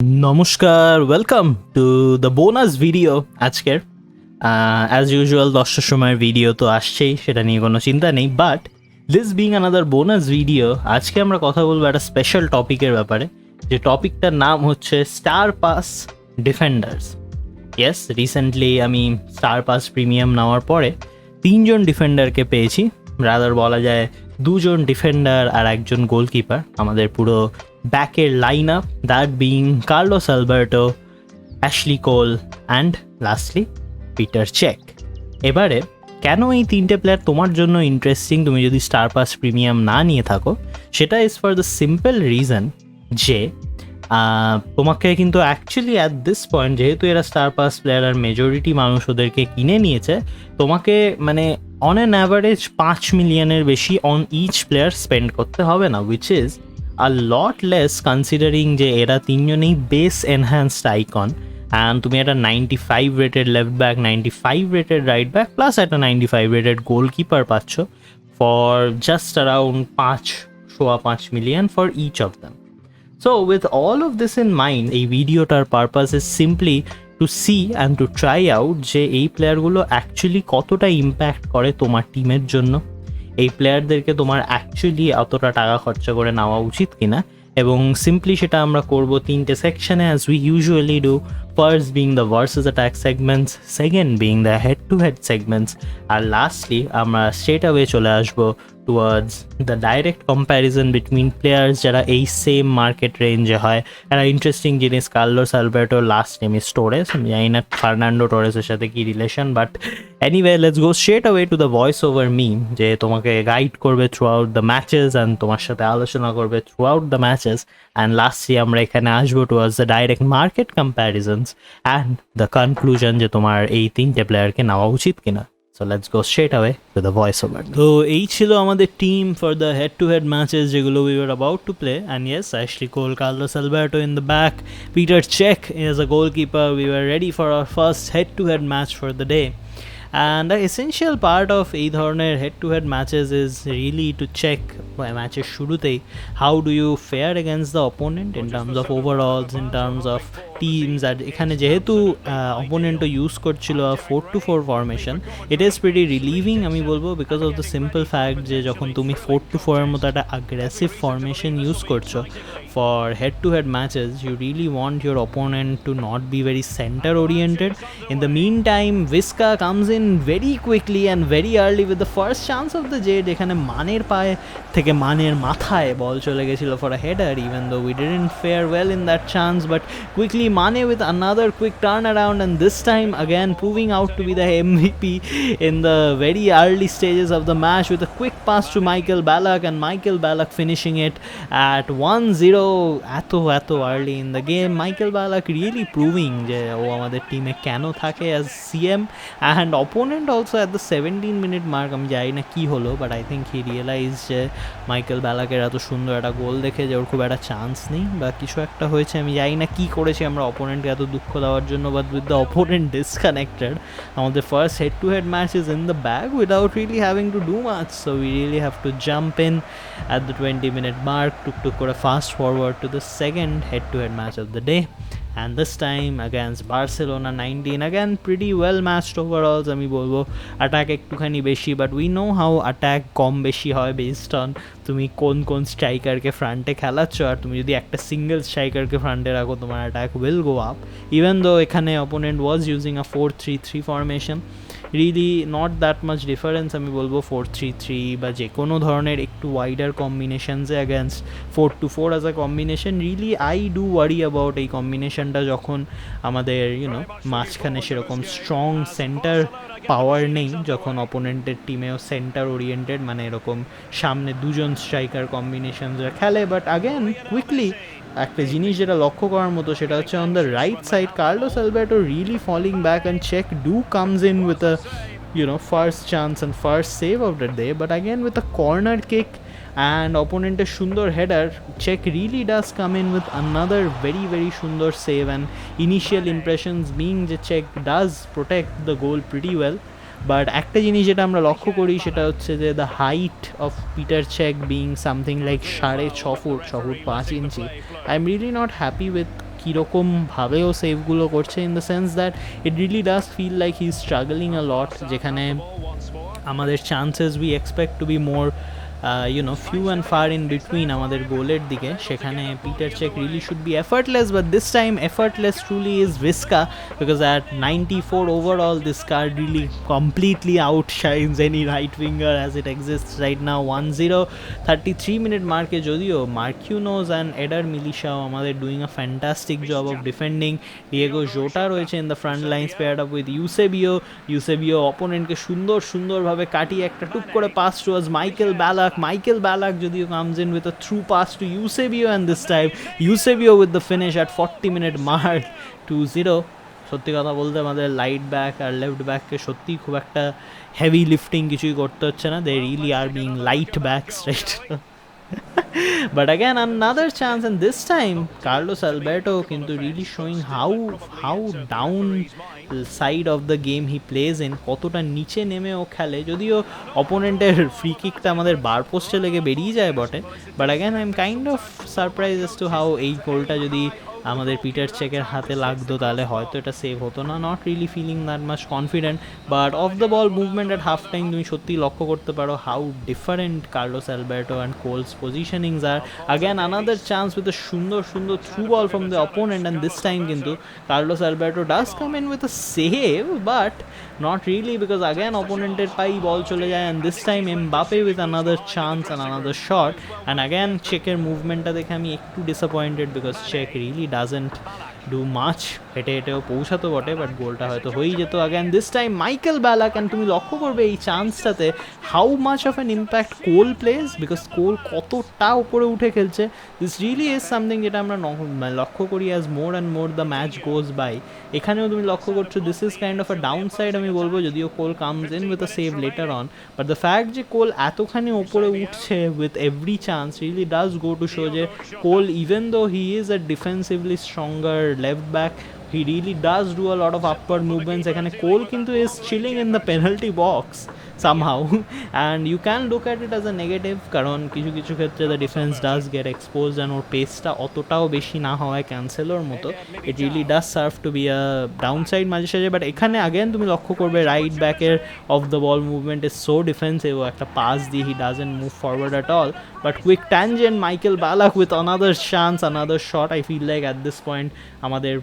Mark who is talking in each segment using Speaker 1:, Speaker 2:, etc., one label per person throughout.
Speaker 1: নমস্কার, welcome to the bonus video আজকের। As usual 10টার সময়ের ভিডিও তো আসছেই, সেটা নিয়ে কোনো চিন্তা নেই। But this being another bonus video, আজকে আমরা কথা বলবো একটা স্পেশাল টপিকের ব্যাপারে, যে টপিকটার নাম হচ্ছে star pass defenders. Yes, recently আমি স্টার পাস প্রিমিয়াম নেওয়ার পরে 3জন ডিফেন্ডারকে পেয়েছি, রাদার বলা যায় 2জন ডিফেন্ডার আর 1জন গোলকিপার। আমাদের পুরো ব্যাকের line up, that being Carlos Alberto, Ashley Cole and lastly Peter Cech. এবারে কেন এই 3টে প্লেয়ার তোমার জন্য ইন্টারেস্টিং তুমি যদি স্টার পাস প্রিমিয়াম না নিয়ে থাকো, সেটা is for the simple reason যে তোমাকে কিন্তু অ্যাকচুয়ালি অ্যাট দিস পয়েন্ট, যেহেতু এরা স্টার পাস প্লেয়ার আর মেজরিটি মানুষ ওদেরকে কিনে নিয়েছে, তোমাকে মানে অন অ্যান অ্যাভারেজ 5 মিলিয়নের বেশি অন ইচ প্লেয়ার স্পেন্ড করতে হবে না, which is a lot less considering যে এরা 3জনেই বেস এনহ্যান্সড আইকন। অ্যান্ড তুমি একটা 95 rated left back, 95 rated right back plus একটা 95 রেটেড গোলকিপার পাচ্ছ for just around 5 million for each of them. So with all of this in mind, এই ভিডিওটার purpose is simply to see and to try out যে এই প্লেয়ারগুলো actually কতটা impact করে তোমার টিমের জন্য, এই প্লেয়ারদেরকে তোমার অ্যাকচুয়ালি অতটা টাকা খরচা করে নেওয়া উচিত কিনা। এবং সিম্পলি সেটা আমরা করব 3টে সেকশনে, as we usually do. First being the versus attack segments, second being the head to head segments, আর লাস্টলি আমরা স্ট্রেট অ্যাওয়ে চলে আসবো towards the direct comparison between players যারা এই সেম মার্কেট রেঞ্জে হয়। একটা ইন্টারেস্টিং জিনিস, কার্লোস আলবার্টোর লাস্ট নেম ইজ টোরেস। আমি জানি না ফার্নান্ডো টোরেসের সাথে কি relation, but anyway let's go straight away to the voice over me, যে তোমাকে গাইড করবে through out the matches and তোমার সাথে আলোচনা করবে through out the matches. And lastly আমরা এখানে আসবো towards the direct market কম্প্যারিজনস and the conclusion যে তোমার এই 3টে প্লেয়ারকে নেওয়া উচিত কিনা। So let's go straight away to the voiceover. তো এই ছিল আমাদের team for the head to head matches যেগুলো we were about to play. And yes, Ashley Cole, Carlos Alberto in the back, Peter Cech as a goalkeeper. We were ready for our first head to head match for the day. And the essential part of এই ধরনের head to head matches is really to check ম্যাচের শুরুতেই how do you fare against the opponent in terms of overalls, in terms of teams. আর এখানে যেহেতু অপোনেন্টও use করছিল 4-2-4 formation, it is pretty relieving আমি বলবো, because of the simple fact যে যখন তুমি 4-4 এর মতো একটা অ্যাগ্রেসিভ ফরমেশন ইউজ করছো for head-to-head matches, you really want your opponent to not be very center-oriented. In the meantime, Visca comes in very quickly and very early with the first chance of the day. যেখানে মানের পায়ে থেকে মানের মাথায় বল চলে গেছিল for a header, even though we didn't fare well in that chance. But quickly Mane with another quick turnaround, and this time again proving out to be the MVP in the very early stages of the match with a quick pass to Michael Ballack, and Michael Ballack finishing it at 1-0. এত early in the game. Michael Ballack really proving যে ও আমাদের টিমে কেন থাকে as CM. And opponent also at the 17 minute mark, আমি জানি না কী হলো, but I think he realise যে মাইকেল বালাকের এত সুন্দর একটা গোল দেখে যে ওর খুব একটা চান্স নেই বা কিছু একটা হয়েছে। আমি জানি না কী করেছি আমরা অপোনেন্টকে এত দুঃখ দেওয়ার জন্য, but with the opponent disconnected, আমাদের first head to head match is in the bag without really having to do much. So we really have to jump in at the 20 minute mark, টুকটুক করে fast forward to the second head to head match of the day, and this time against Barcelona 19. Again pretty well matched overalls আমি বলবো, attack একটুখানি বেশি, but we know how attack কম বেশি হয় based on তুমি কোন স্ট্রাইকারকে ফ্রন্টে খেলাচ্ছ। আর তুমি যদি একটা সিঙ্গেল স্ট্রাইকারকে ফ্রন্টে রাখো, তোমার attack will go up, even though এখানে opponent was using a 4-3-3 formation. Really not that much difference আমি বলবো 4-3-3 বা যে কোনো ধরনের একটু ওয়াইডার কম্বিনেশনসে against 4-4 as a combination. Really I do worry about এই কম্বিনেশনটা যখন আমাদের মাঝখানে সেরকম স্ট্রং সেন্টার পাওয়ার নেই, যখন অপোনেন্টের টিমেও সেন্টার ওরিয়েন্টেড, মানে এরকম সামনে 2জন স্ট্রাইকার কম্বিনেশনসরা খেলে। বাট আগেন কুইকলি একটা জিনিস যেটা লক্ষ্য করার মতো, সেটা হচ্ছে on the right side Carlos Alberto really falling back, and Cech do comes in with a first chance and first save of the day, but again with a corner kick and opponent's সুন্দর header, Czech really does come in with another very সুন্দর save. And initial impressions being যে Czech does protect the goal pretty well, but একটা জিনিস যেটা আমরা লক্ষ্য করি সেটা হচ্ছে যে the height of Peter Cech being something like 6.5 foot 6 foot 5 inch, I am really not happy with কীরকমভাবে ও সেভগুলো করছে, in the sense that it really does feel like he is struggling a lot, যেখানে আমাদের chances we expect to be more few and far in between আমাদের গোলের দিকে, সেখানে Peter Cech really should be effortless, but this time effortless truly is ভিস্কা, because at 94 overall this card really completely outshines any right winger as it exists right now. 1-0 33-minute marke যদিও মার্কিউনোস and Eder Militao আমাদের doing a fantastic job of defending. Diego Jota রয়েছে in the front lines paired up with Eusebio অপোনেন্টকে সুন্দরভাবে কাটিয়ে একটা টুক করে pass towards Michael Ballack যদিও comes in with a through pass to Eusebio, and this time Eusebio with the finish at 40-minute mark, 2-0. সত্যি কথা বলতে আমাদের লাইট ব্যাক আর লেফট ব্যাককে সত্যি খুব একটা হেভি লিফটিং কিছুই করতে হচ্ছে না, they really are being light backs, right? But again another chance, and this time Carlos Alberto কিন্তু really showing how down side of the game he plays in, কতটা নিচে নেমে ও খেলে, যদিও অপোনেন্টের ফ্রি কিকটা আমাদের বার পোস্টে লেগে বেরিয়ে যায় বটে, but again I'm kind of surprised as to how এই গোলটা যদি আমাদের পিটার চেকের হাতে লাগতো তাহলে হয়তো এটা সেভ হতো না। Not really feeling that much confident, but off the ball movement at half time তুমি সত্যি লক্ষ্য করতে পারো how different Carlos Alberto and Cole's positionings আর। Again another chance with a সুন্দর through ball from the opponent, and this time কিন্তু Carlos Alberto does come in with a save, but not really, because again opponented পাই ball চলে যায়, and this time Mbappe with another chance and another shot, and again চেকের মুভমেন্টটা দেখে আমি একটু disappointed, because Cech really doesn't do much, হেঁটেও পৌঁছাতো বটে, বাট গোলটা হয়তো হয়েই যেত। Again this time Michael Ballack, and তুমি লক্ষ্য করবে এই চান্সটাতে how much of an impact Cole plays, because Cole কতটা উপরে উঠে খেলছে। দিস রিয়েলি ইজ সামথিং যেটা আমরা লক্ষ্য করি as more and more the match goes by. এখানেও তুমি লক্ষ্য করছো this is kind of a down side আমি বলবো, যদিও Cole comes in with a save later on, but the fact যে কোল এতখানি ওপরে উঠছে with every chance really does go to show যে Cole, even though he is a defensively stronger left back, he really does do a lot of upward movements. এখানে কোল কিন্তু is chilling in the penalty box somehow and you can look at it as a negative, কারণ কিছু ক্ষেত্রে the defense does get exposed and ওর পেসটা অতটাও বেশি না হওয়ায় ক্যান্সেলোর মতো it really does serve to be a downside মাঝে সাঝে। বাট এখানে again তুমি লক্ষ্য করবে রাইট ব্যাকের off the ball movement is so defensive, ও একটা পাস দিয়ে he doesn't move forward at all, but quick tangent Michael Ballack with another chance, another shot. I feel like at this point আমাদের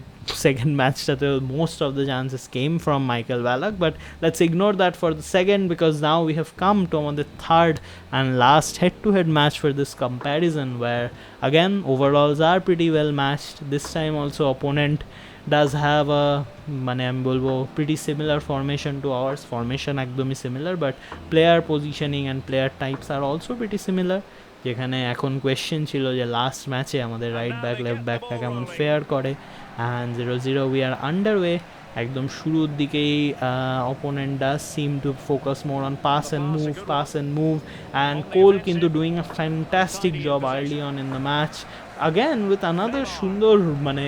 Speaker 1: second matchটাতে most of the chances came from Michael Ballack, but let's ignore that for the second, because now we have come to the third and last head-to-head match for this comparison, where again overalls are pretty well matched. This time also opponent does have a মানে আমি বলবো pretty similar formation to ours, formation একদমই similar, but player positioning and player types are also pretty similar, যেখানে এখন question ছিল যে last ম্যাচে আমাদের রাইট ব্যাক লেফট ব্যাকটা কেমন ফেয়ার করে, অ্যান্ড 0-0 উই আর আন্ডারওয়ে। একদম শুরুর দিকেই opponent does seem to focus more on pass and move and Cole কিন্তু doing a fantastic job early on in the match, again with another সুন্দর মানে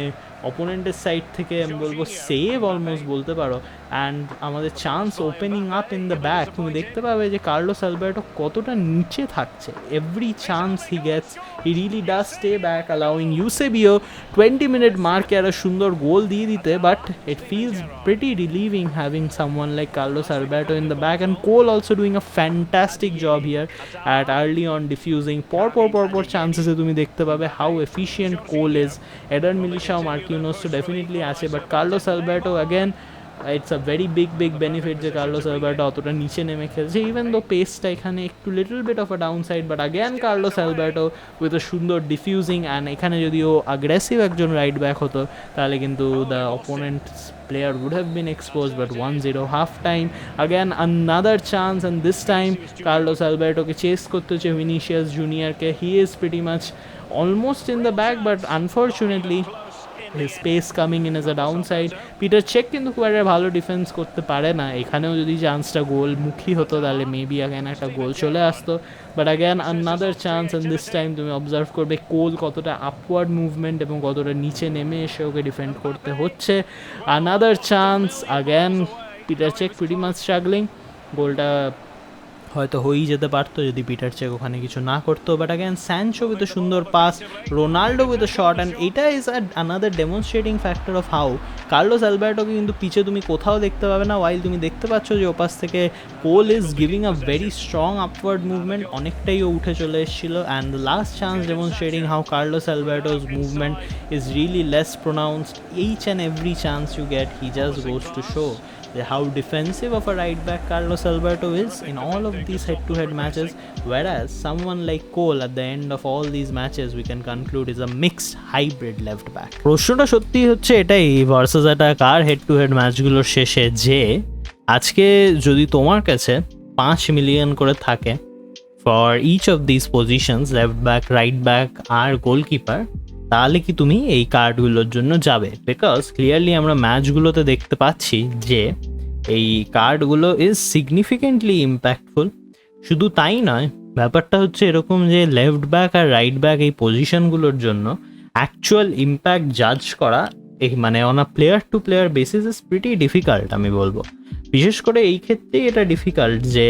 Speaker 1: অপোনেন্টের side থেকে আমি বলবো সেভ অলমোস্ট বলতে পারো, অ্যান্ড আমাদের chance opening up in the back. তুমি দেখতে পাবে যে কার্লোস অ্যালবার্টো কতটা নিচে থাকছে, every chance he gets he really does stay back, allowing Eusebio 20-minute মার্কে একটা সুন্দর গোল দিয়ে দিতে, but it feels pretty relieving having someone like Carlos Alberto in the back, and Cole also doing a fantastic job here at early on defusing. পরপর চান্সেসে তুমি দেখতে পাবে how efficient coal is. Eder Militao Marquinhos তো definitely আছে, but Carlos Alberto again it's a very big benefit যে Carlos Alberto অতটা নিচে নেমে খেলছে, ইভেন দো পেসটা এখানে একটু little bit of a down side, but again Carlos Alberto with a সুন্দর ডিফিউজিং, অ্যান্ড এখানে যদি ও অ্যাগ্রেসিভ একজন রাইট ব্যাক হতো তাহলে কিন্তু the opponent player would have been exposed, but 1-0 half time. Again another chance, and this time Carlos Alberto ke chase korte hoche Vinicius Junior ke, he is pretty much almost in the back, but unfortunately his space coming in as a downside. Petr Cech কিন্তু খুব একটা ভালো defence করতে পারে না, এখানেও যদি চান্সটা গোল মুখী হতো তাহলে মেবি অ্যাগেন একটা গোল চলে আসতো, but again another chance, and this time তুমি অবজার্ভ করবে কোল কতটা আপওয়ার্ড মুভমেন্ট এবং কতটা নিচে নেমে এসে ওকে ডিফেন্ড করতে হচ্ছে। Another chance, again Peter Cech pretty much struggling, গোলটা হয়তো হয়েই যেতে পারতো যদি পিটার চেক ওখানে কিছু না করতো, but again Sancho with a সুন্দর pass, Ronaldo with a shot, and এটা is another demonstrating factor of how Carlos অ্যালবার্টোকে কিন্তু পিছে তুমি কোথাও দেখতে পাবে না, ওয়াইল তুমি দেখতে পাচ্ছ যে ওপাশ থেকে Cole is giving a very strong upward movement, অনেকটাই ও উঠে চলে এসেছিল, and the last chance demonstrating how Carlos Alberto's movement is really less pronounced, H and every chance you get he just goes to show how defensive of a right back Carlos Alberto is in all of these head-to-head matches, whereas someone like Cole at the end of all these matches we can conclude is a mixed hybrid left back. প্রশ্নটা সত্যি হচ্ছে এটাই versus attack আর head to head ম্যাচগুলোর শেষে, যে আজকে যদি তোমার কাছে 5 মিলিয়ন করে থাকে for each of this positions, left back, right back আর গোলকিপার, তাহলে কি তুমি এই কার্ডগুলোর জন্য যাবে? বিকজ ক্লিয়ারলি আমরা ম্যাচগুলোতে দেখতে পাচ্ছি যে এই কার্ডগুলো ইজ সিগনিফিকেন্টলি ইম্প্যাক্টফুল। শুধু তাই নয়, ব্যাপারটা হচ্ছে এরকম যে লেফট ব্যাক আর রাইট ব্যাক এই পজিশনগুলোর জন্য অ্যাকচুয়াল ইম্প্যাক্ট জাজ করা এই মানে on a player to player basis is pretty difficult আমি বলবো। বিশেষ করে এই ক্ষেত্রেই এটা ডিফিকাল্ট যে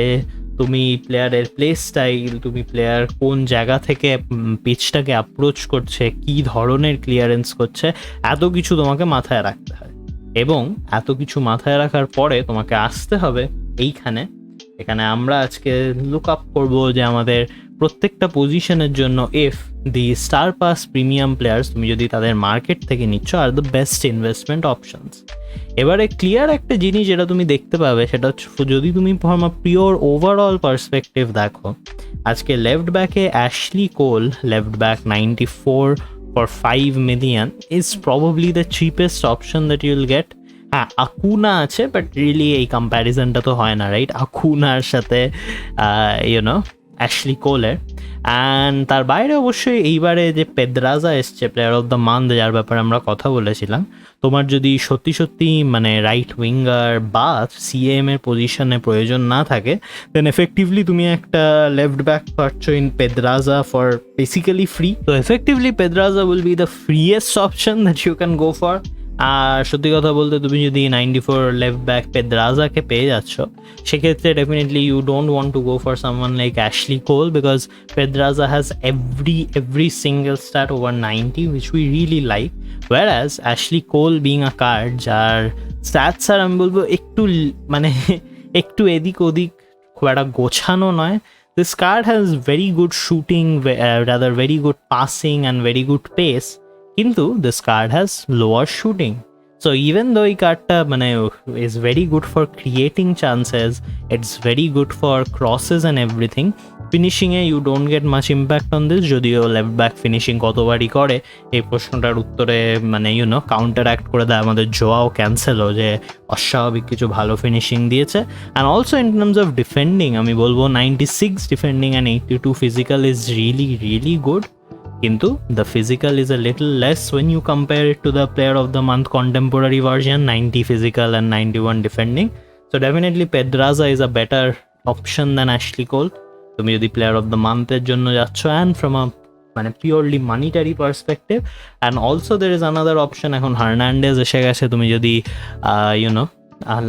Speaker 1: তুমি প্লেয়ারের প্লে স্টাইল, তুমি প্লেয়ার কোন জায়গা থেকে পিচটাকে অ্যাপ্রোচ করছে, কী ধরনের ক্লিয়ারেন্স করছে, এত কিছু তোমাকে মাথায় রাখতে হয়। এবং এত কিছু মাথায় রাখার পরে তোমাকে আসতে হবে এখানে আমরা আজকে লুক আপ করবো যে আমাদের প্রত্যেকটা পজিশনের জন্য if the star pass premium players তুমি যদি তাদের মার্কেট থেকে নিচ্ছ are the best investment options. এবারে ক্লিয়ার একটা জিনিস যেটা তুমি দেখতে পাবে সেটা হচ্ছে যদি তুমি from a pure overall perspective দেখো, আজকে লেফট ব্যাকে Ashley Cole, left back 94 for 5 million is probably the cheapest option that you'll get. হ্যাঁ, আকুনা আছে, বাট রিয়েলি এই কম্প্যারিজনটা তো হয় না, রাইট? আকুনার সাথে অ্যাশলি কোলের। অ্যান্ড তার বাইরে অবশ্যই এইবারে যে পেদ্রাজা এসছে প্লেয়ার অফ দ্য মান্থ, যার ব্যাপারে আমরা কথা বলেছিলাম, তোমার যদি সত্যি সত্যি মানে রাইট উইঙ্গার বা সিএম এর পজিশনে প্রয়োজন না থাকে, দেন এফেক্টিভলি তুমি একটা লেফট ব্যাক পাচ্ছ in Pedraza for basically free. তো effectively Pedraza will be the freest option that you can go for. আর সত্যি কথা বলতে তুমি যদি 94 লেফট ব্যাক পেদ্রাজাকে পেয়ে যাচ্ছ, সেক্ষেত্রে definitely you don't want to go for someone like Ashley Cole, because Pedraza has every single stat over 90 which we really like, whereas Ashley Cole being a card যার স্ট্যাটস আর আমি বলবো একটু মানে একটু এদিক ওদিক, খুব একটা গোছানো নয়। This card has very good shooting, rather very good passing and very good pace, কিন্তু this card has lower shooting. So even though এই কার্ডটা মানে is very good for creating chances, it's very good for crosses and everything, finishing A you don't get much impact on this. যদিও left back finishing কতবারই করে, এই প্রশ্নটার উত্তরে মানে counter act করে দেয় আমাদের জোয়াও ক্যান্সেলও, যে অস্বাভাবিক কিছু ভালো ফিনিশিং দিয়েছে। And also in terms of defending আমি বলবো 96 defending and 82 physical is really good, কিন্তু the physical is a little less when you compare it to the player of the month contemporary version, 90 physical and 91 defending. So definitely Pedraza is a better option than Ashley Cole তুমি যদি player of the মান্থের জন্য যাচ্ছ, and from a মানে purely monetary perspective. And also there is another option, এখন Hernandez এসে গেছে, তুমি যদি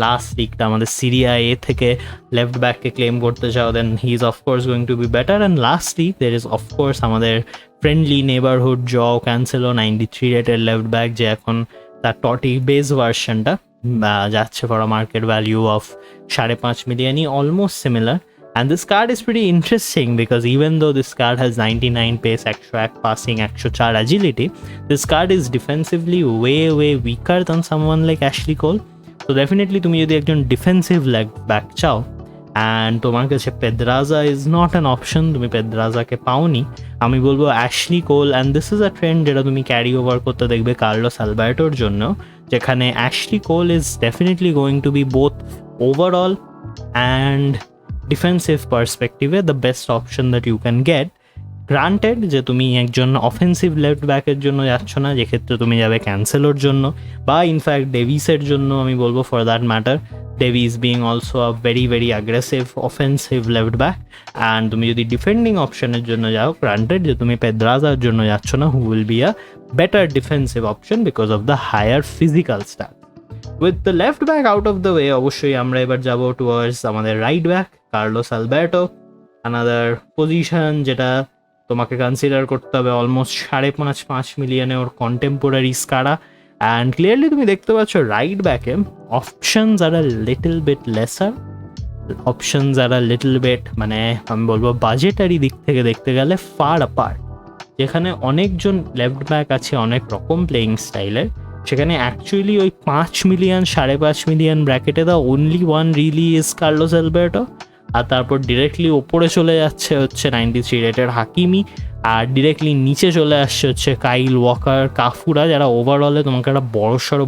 Speaker 1: লাস্ট লিগটা আমাদের সিরিয়া এ থেকে লেফট ব্যাককে ক্লেম করতে চাও, then he is of course going to be better. And lastly there is of course আমাদের ফ্রেন্ডলি নেবারহুড জও ক্যান্সেলো, 93 রেটের লেফট ব্যাক, যে এখন তার টটি বেস ভার্সনটা যাচ্ছে for a market value of 5.5 মিলিয়নই, almost similar. And this card is pretty interesting because even though this card has 99 pace, 101 passing, 104 agility, this card is defensively way weaker than someone like Ashley Cole. So definitely তুমি যদি একজন defensive leg back চাও and তোমার কাছে Pedraza is not an option, তুমি পেদ্রাজাকে পাওনি, আমি বলবো Ashley Cole. And this is a trend যেটা তুমি ক্যারি ওভার করতে দেখবে কার্লোস অ্যালবার্টোর জন্য, যেখানে Ashley Cole is definitely going to be both overall and defensive পার্সপেক্টিভে the best option that you can get. Granted যে তুমি একজন অফেন্সিভ লেফট ব্যাকের জন্য যাচ্ছ না, যেক্ষেত্রে তুমি যাবে ক্যান্সেলোর জন্য বা ইনফ্যাক্ট ডেভিসের জন্য আমি বলবো, for that matter Davies being also a very aggressive offensive left back. And তুমি যদি ডিফেন্ডিং অপশনের জন্য যাও, গ্রান্টেড যে তুমি পেদ্রাজার জন্য যাচ্ছ না, who will be a better defensive option because of the higher physical stat. With the left back out of the way, অবশ্যই আমরা এবার যাব টুয়ার্ডস আমাদের right back Carlos Alberto, another position যেটা তোমাকে কনসিডার করতে হবে অলমোস্ট 5.5 মিলিয়নে ওর কন্টেম্পোরারিজ কারা। অ্যান্ড ক্লিয়ারলি তুমি দেখতে পাচ্ছ রাইট ব্যাকে options are a little bit lesser, options are a little bit মানে আমি বলবো বাজেটারি দিক থেকে দেখতে গেলে ফার অ্যাপার্ট। যেখানে অনেকজন লেফট ব্যাক আছে অনেক রকম প্লেয়িং স্টাইলের, সেখানে অ্যাকচুয়ালি ওই 5 মিলিয়ন 5.5 মিলিয়ন ব্র্যাকেটে the only one really is Carlos Alberto. আর তারপর ডিরেক্টলি ওপরে চলে যাচ্ছে হচ্ছে 93 রেটের হাকিমি, আর ডিরেক্টলি নিচে চলে আসছে হচ্ছে কাইল ওয়াকার, কাফুরা, যারা ওভারঅলে তোমাকে একটা বড়সড়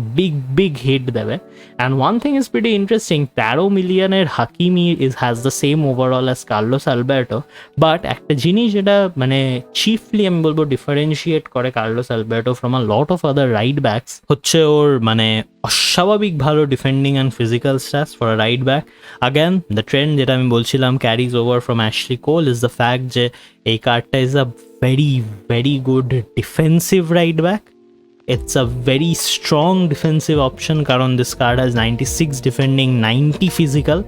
Speaker 1: বিগ হিট দেবে। And one thing is pretty interesting, 13 মিলিয়নের Hakimi has the same overall as Carlos Alberto. But একটা জিনিস যেটা মানে চিফলি আমি বলবো ডিফারেন্সিয়েট করে Carlos Alberto from a lot of other right backs হচ্ছে ওর মানে অস্বাভাবিক ভালো defending and physical stats for a right back. Again the trend যেটা আমি বলছিলাম carries over from Ashley Cole is the fact যে এই কার্ডটা is a very good defensive right back. It's a very strong defensive option কারণ this card has 96 defending 90 physical,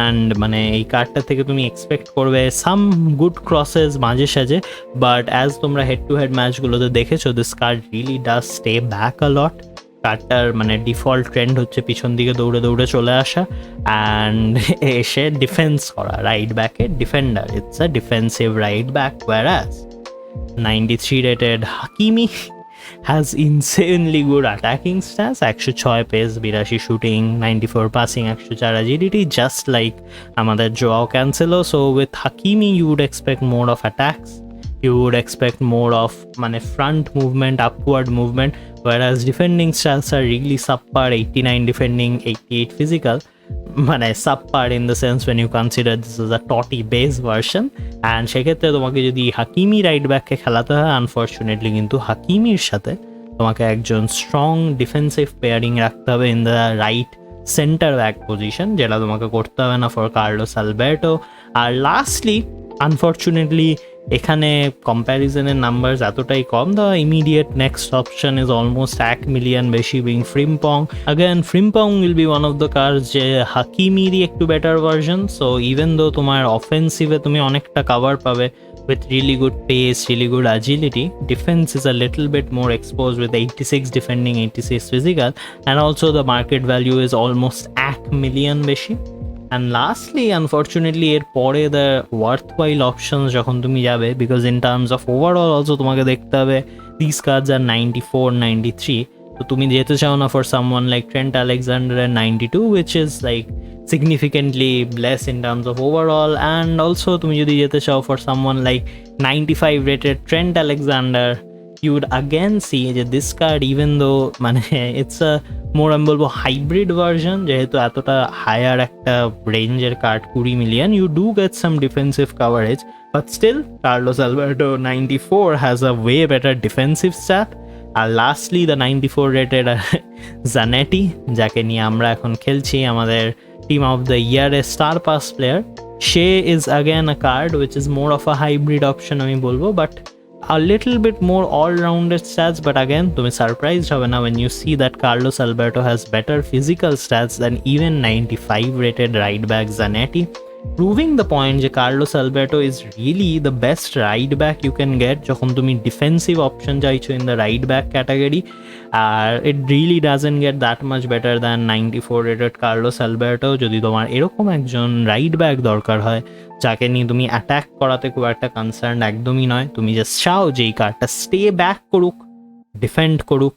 Speaker 1: and মানে এই কার্ডটা থেকে তুমি এক্সপেক্ট করবে সাম গুড ক্রসেস মাঝে সাঝে, বাট অ্যাজ তোমরা হেড টু হেড ম্যাচগুলোতে দেখেছো this card really does stay back a lot. কার্ডটার মানে ডিফল্ট ট্রেন্ড হচ্ছে পিছন দিকে দৌড়ে দৌড়ে চলে আসা অ্যান্ড এসে ডিফেন্স করা, রাইট ব্যাকের defender. It's a defensive right back, whereas 93 rated Hakimi has insanely good attacking stats, 106 pace, 82 shooting, 94 passing, 104 agility, just like আমাদের Joao Cancelo. So with Hakimi you would expect more of attacks, you would expect more of মানে front movement, upward movement, whereas defending stats are really subpar, 89 defending, 88 physical, মানে subpar in the sense when you consider this is a totty base version. And সেক্ষেত্রে তোমাকে যদি Hakimi right ব্যাককে খেলাতে হয় unfortunately কিন্তু হাকিমির সাথে তোমাকে একজন স্ট্রং ডিফেন্সিভ পেয়ারিং রাখতে হবে in the right centre back position, যেটা তোমাকে করতে হবে না ফর কার্লোস আলবার্টো। আর লাস্টলি আনফর্চুনেটলি এখানে কম্প্যারিজনের নাম্বার এতটাই কম, the immediate next option is almost 1 million বেশি being Frimpong. Again Frimpong will be one of the cards যে হাকিমিরই একটু better version. So even though তোমার অফেন্সিভে তুমি অনেকটা কাভার পাবে with really good pace, really good agility, defense is a little bit more exposed with 86 defending, 86 physical, and also the market value is almost 1 million বেশি। And lastly unfortunately এর পরে the worthwhile options যখন তুমি যাবে, because in terms of overall also তোমাকে দেখতে হবে these cards are 94, 93, তো তুমি যেতে চাও না for someone like Trent Alexander at 92, which is like significantly less in terms of overall, and also তুমি যদি যেতে চাও for someone like 95 rated Trent Alexander, you would again see যে this card even though মানে it's a more আমি বলবো hybrid version, যেহেতু এতটা হায়ার একটা রেঞ্জের card 20 million, you do get some defensive coverage, but still Carlos Alberto 94 has a way better defensive stat. আর lastly the 94 rated Zanetti, যাকে নিয়ে আমরা এখন খেলছি আমাদের টিম অফ দ্য ইয়ারের স্টার পাস প্লেয়ার, সে is again a card which is more of a hybrid option আমি বলবো, but a little bit more all-rounded stats. But again তুমি surprised হবে না when you see that Carlos Alberto has better physical stats than even 95 rated right back Zanetti, proving the point যে Carlos Alberto is really the best right back you can get যখন তুমি defensive option চাইছো in the right back category, R it really doesn't get that much better than 94 rated Carlos Alberto যদি তোমার এরকম একজন right back দরকার হয় যাকে নিয়ে তুমি অ্যাটাক করাতে খুব একটা কনসার্ন একদমই নয়, তুমি জাস্ট চাও যে এই কার্ডটা স্টে ব্যাক করুক, ডিফেন্ড করুক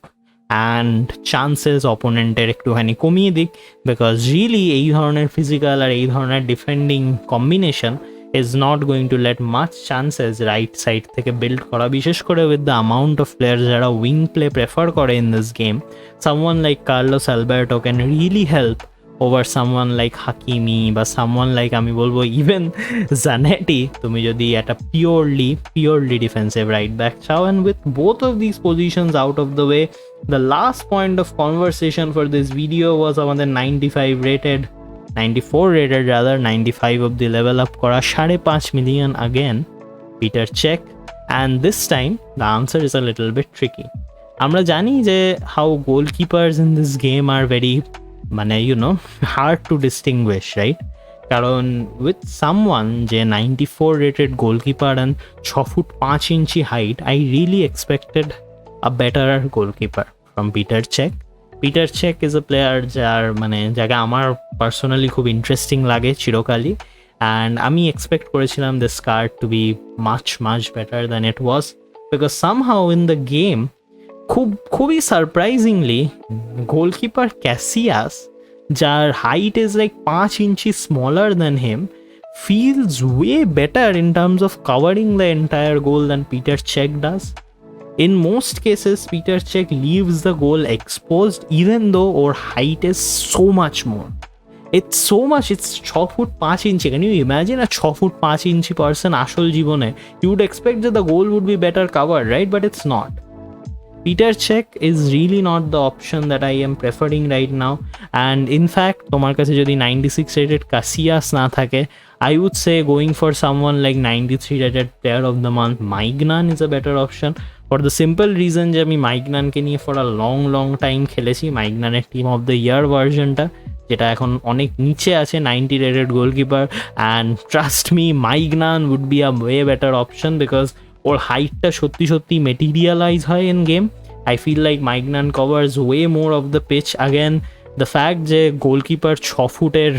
Speaker 1: অ্যান্ড চান্সেস অপোনেন্টের একটুখানি কমিয়ে দিক, বিকজ রিয়েলি এই ধরনের ফিজিক্যাল আর এই ধরনের defending combination is not going to let much chances right side থেকে বিল্ড করা, বিশেষ করে with the amount of player যারা উইং প্লে প্রেফার করে in this game. Someone like Carlos Alberto can really help over someone like Hakimi বা someone like আমি বলবো even Zanetti, তুমি যদি একটা purely defensive right back চাও। and with both of these positions out of the way, the last point of conversation for this video was আমাদের 94 rated rather 95 of the level up করা 5.5 million again Peter Cech, and this time the answer is a little bit tricky আমরা জানি যে how goalkeepers in this game are very মানে hard to distinguish, right? কারণ with someone যে 94 rated goalkeeper and 6 foot 5 inch height, I really expected a better goalkeeper from Peter Cech. Peter Cech is a player যাকে আমার personally খুব interesting লাগে চিরকালই, and আমি expect করেছিলাম this card to be much better than it was, because somehow in the game খুবই surprisingly goalkeeper Casillas, যার height is like 5 inch smaller than him, feels way better in terms of covering the entire goal than Peter Cech does. In most cases, Peter Cech leaves the goal exposed even though our height is so much more. It's 6 foot 5 inch. Can you imagine a 6 foot 5 inch person আসল জীবনে? You would expect that the goal would be better covered, right? But it's not. Peter Cech is really not the option that I am preferring right now, and in fact তোমার কাছে যদি 96 rated Casillas না থাকে, I would say going for someone like 93 rated player of the month Maignan is a better option, for the simple reason যে আমি মাইগনানকে নিয়ে for a long time খেলেছি। মাইগনানের টিম অফ দ্য ইয়ার ভার্জনটা, যেটা এখন অনেক নিচে আছে 90 rated goalkeeper, and trust me Maignan would be a way better option because ওর হাইটটা সত্যি মেটেরিয়ালাইজ হয় in game. I feel like Maignan covers way more of the pitch. Again the fact যে গোলকিপার 6 ফুটের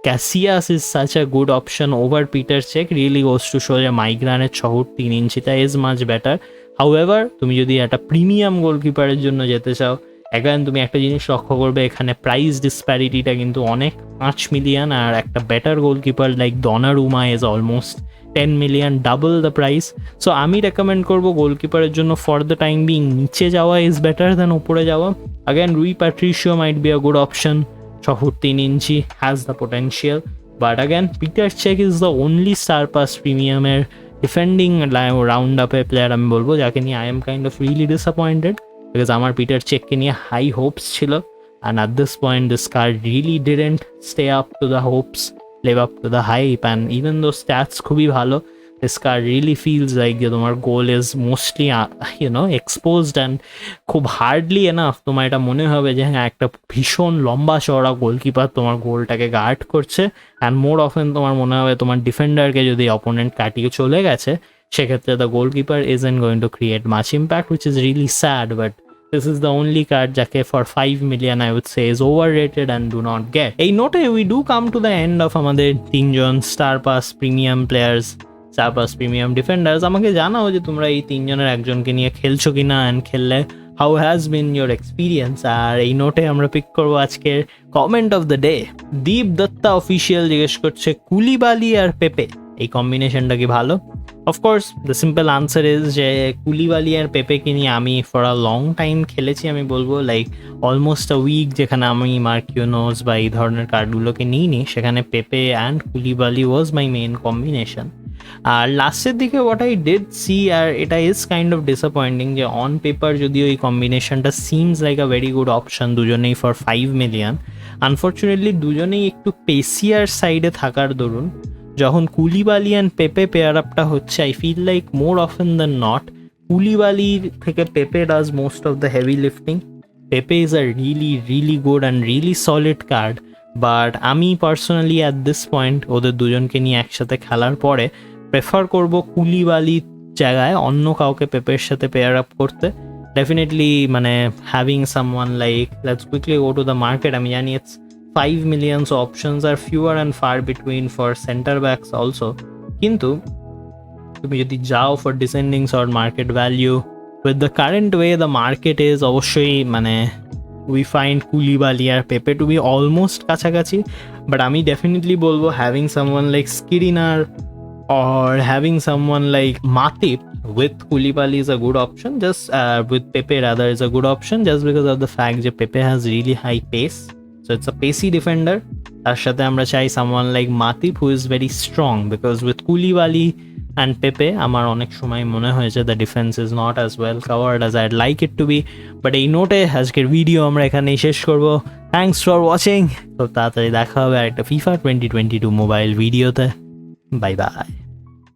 Speaker 1: Casillas is such a good option over Peter Cech really goes to show যে মাইগ্রানের 6 foot 3 ইঞ্চিটা is much better. However তুমি যদি একটা premium গোলকিপারের জন্য যেতে চাও, অ্যাগেন তুমি একটা জিনিস লক্ষ্য করবে, এখানে প্রাইস ডিসপ্যারিটিটা কিন্তু অনেক 5 মিলিয়ন, আর একটা better goalkeeper like Donnarumma is almost 10 million, double the price. So আমি রেকমেন্ড করবো গোলকিপারের জন্য ফর দ্য টাইম বিং নিচে যাওয়া ইজ বেটার দ্যান উপরে যাওয়া। Again Rui Patricio might be a good option, 6 foot 3 inch, has the potential, but again Peter Cech is the only star pass প্রিমিয়ামের defending round আপে player আমি বলবো যাকে নিয়ে I am kind of really disappointed, because আমার Peter চেককে নিয়ে high hopes ছিল, and at this point this card really didn't stay up to the hopes, live up to the hype, and even though stats খুবই ভালো, this card really feels like যে তোমার গোল is mostly exposed, and খুব hardly enough তোমার এটা মনে হবে যে হ্যাঁ একটা ভীষণ লম্বা চওড়া গোলকিপার তোমার গোলটাকে গার্ড করছে, অ্যান্ড মোর অফেন তোমার মনে হবে তোমার ডিফেন্ডারকে যদি অপোনেন্ট কাটিয়ে চলে গেছে সেক্ষেত্রে the goalkeeper isn't going to create much impact, which is really sad, but this is the only card যাকে for 5 million I would say is overrated and do not get. এই নোটে we do come to the end of আমাদের 3জন star pass premium players, star pass premium defenders. আমাকে জানাও যে তোমরা এই 3জনের একজনকে নিয়ে খেলছো কিনা, অ্যান্ড খেললে how has been your experience. আর এই নোটে আমরা পিক করবো আজকের comment of the day. Deep Datta official জিজ্ঞেস করছে কুলিবালি আর পেপে এই কম্বিনেশনটা কি ভালো? Of course the simple answer is যে কুলিবালি আর পেপেকে নিয়ে আমি ফর আ লং টাইম খেলেছি, আমি বলবো লাইক অলমোস্ট আ উইক, যেখানে আমি মার্কিউনোস বা এই ধরনের কার্ডগুলোকে নিইনি, সেখানে Pepe and Koulibaly was my main combination. আর লাস্টের দিকে হোয়াট আই ডিড সি, আর এটা ইজ কাইন্ড অফ ডিসঅ্যাপয়েন্টিং যে অন পেপার যদিও এই কম্বিনেশনটা seems like a very good option দুজনেই ফর 5 মিলিয়ন, আনফর্চুনেটলি দুজনেই একটু পেসিয়ার সাইডে থাকার দরুন যখন কুলিবালি অ্যান্ড পেপে পেয়ার আপটা হচ্ছে, I feel like more often than not কুলিবালির থেকে Pepe does most of the heavy lifting. Pepe is a really good and really solid card, but আমি পার্সোনালি অ্যাট দিস পয়েন্ট ওদের দুজনকে নিয়ে একসাথে খেলার পরে প্রেফার করবো কুলিবালির জায়গায় অন্য কাউকে পেপের সাথে পেয়ার আপ করতে। Definitely having someone like, let's quickly go to the market, আমি জানি it's 5 million, so options are fewer and far between for center backs also, কিন্তু তুমি যদি যাও for descending sort market value with the current way the market is, অবশ্যই we find কুলিবালি আর পেপে to be almost কাছাকাছি, but আমি definitely বলবো having someone like Skriniar or having someone like Matip with Koulibaly is a good option, just with Pepe rather is a good option, just because of the fact that Pepe has really high pace, so it's a pacey defender. তার সাথে আমরা চাই someone like Matip who is very strong, because with Koulibaly and Pepe আমার অনেক সময় মনে হয়েছে the defense is not as well covered as I'd like it to be. But এই নোটে আজকের ভিডিও আমরা এখানেই শেষ করব। Thanks for watching. তো তাড়াতাড়ি দেখা হবে একটা FIFA 2022 মোবাইল ভিডিওতে। Bye bye.